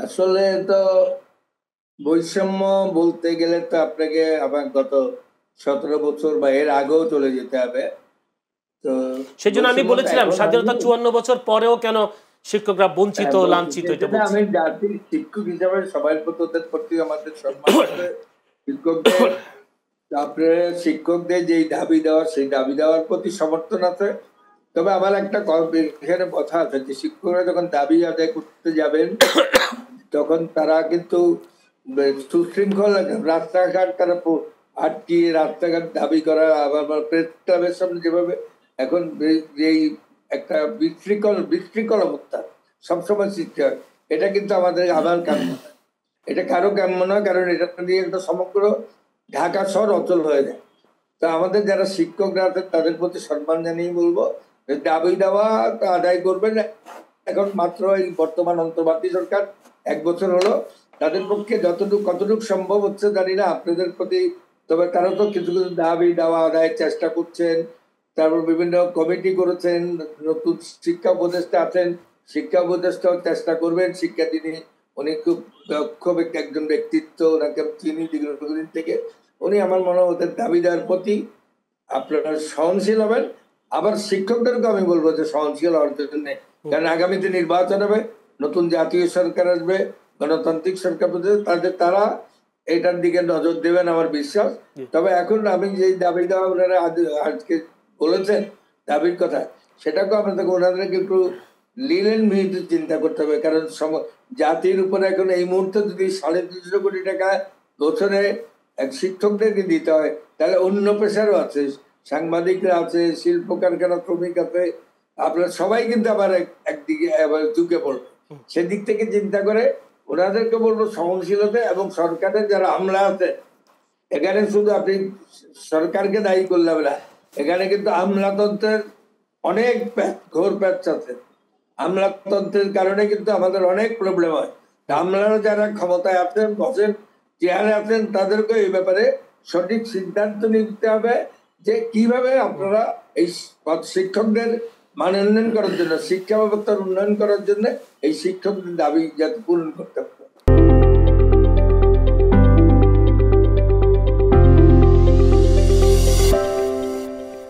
আসলে তো বৈষম্য বলতে গেলে তো আপনাকে আবার গত 17 বছর বা এর আগেও চলে যেতে হবে। তো সেজন্য আমি বৈষম্য তো বলেছিলাম এখন স্বাধীনতা হয়নি। 54 বছর পরেও কেন শিক্ষকরা বঞ্চিত বলছি লাঞ্ছিত, সেই এটা জন্য বলছি। আমি জাতির শিক্ষক হিসাবে সবার প্রতি ওদের প্রতি আমাদের সম্মান আছে। শিক্ষকদের তারপরে শিক্ষকদের যেই দাবি দেওয়া সেই দাবি দেওয়ার প্রতি সমর্থন আছে। তবে আমার একটা এখানে কথা আছে যে শিক্ষকরা যখন দাবি আদায় করতে যাবেন তখন তারা কিন্তু সুশৃঙ্খল রাস্তাঘাট তারা আটকিয়ে রাস্তাঘাট দাবি করা, আবার প্রেস ক্লাবের সামনে যেভাবে এখন যেই একটা বিশৃঙ্খল বিশৃঙ্খল অবস্থা সবসময় সৃষ্টি হয়, এটা কিন্তু আমাদের আবার কাম্য না। এটা কারো কাম্য না, কারণ এটা দিয়ে একটা সমগ্র ঢাকা শহর অচল হয়ে যায়। তা আমাদের যারা শিক্ষকরা আছেন তাদের প্রতি সম্মান জানিয়ে বলবো যে দাবি দেওয়া আদায় করবেন। এখন মাত্র এই বর্তমান অন্তর্বর্তী সরকার 1 বছর হলো, তাদের পক্ষে যতটুকু কতটুকু সম্ভব হচ্ছে জানি না আপনাদের প্রতি। তবে তারা তো কিছু কিছু দাবি দেওয়া আদায়ের চেষ্টা করছেন। তারপর বিভিন্ন কমিটি করেছেন, নতুন শিক্ষা উপদেষ্টা আছেন, শিক্ষা উপদেষ্টাও চেষ্টা করবেন। শিক্ষা তিনি উনি খুব দক্ষ একজন ব্যক্তিত্ব, ওনাকে চিনি দীর্ঘদিন থেকে। উনি আমার মনে হয় ওদের দাবি দেওয়ার প্রতি আপনারা সহনশীল হবেন। আবার শিক্ষকদেরকে আমি বলবো যে সহনশীল হওয়ার জন্য, কারণ আগামীতে নির্বাচন হবে, নতুন জাতীয় সরকার আসবে, গণতান্ত্রিক সরকার তাদের তারা এটার দিকে নজর দেবেন আমার বিশ্বাস। তবে এখন আমি যে দাবি দেওয়া ওনারা আজকে বলেছেন দাবির কথা, সেটাকে আপনাদের ওনাদেরকে একটু লিলেন ভিত্তি চিন্তা করতে হবে। কারণ জাতির উপরে এখন এই মুহূর্তে যদি 250 কোটি টাকা বছরে এক শিক্ষকদেরকে দিতে হয়, তাহলে অন্য পেশারও আছে, সাংবাদিকরা আছে, শিল্প কারখানা শ্রমিক আছে, আপনার সবাই কিন্তু আবার একদিকে আবার ঝুঁকে পড়বে। সেদিক থেকে চিন্তা করে ওনাদেরকে বলবো সহনশীলতা। এবং সরকারের যারা আমলা আছে, এখানে শুধু আপনি সরকারকে দায়ী করলাম না, এখানে কিন্তু আমলাতন্ত্রের অনেক ঘোর প্যাচ আছে। আমলাতন্ত্রের কারণে কিন্তু আমাদের অনেক প্রবলেম হয়। আমলারা যারা ক্ষমতায় আছেন, বসেন, চেয়ারে আছেন, তাদেরকে এই ব্যাপারে সঠিক সিদ্ধান্ত নিতে হবে যে কিভাবে আপনারা এই শিক্ষকদের মান উন্নয়ন করার জন্য, শিক্ষা ব্যবস্থার উন্নয়ন করার জন্য এই শিক্ষকদের দাবি যাতে পূরণ করতে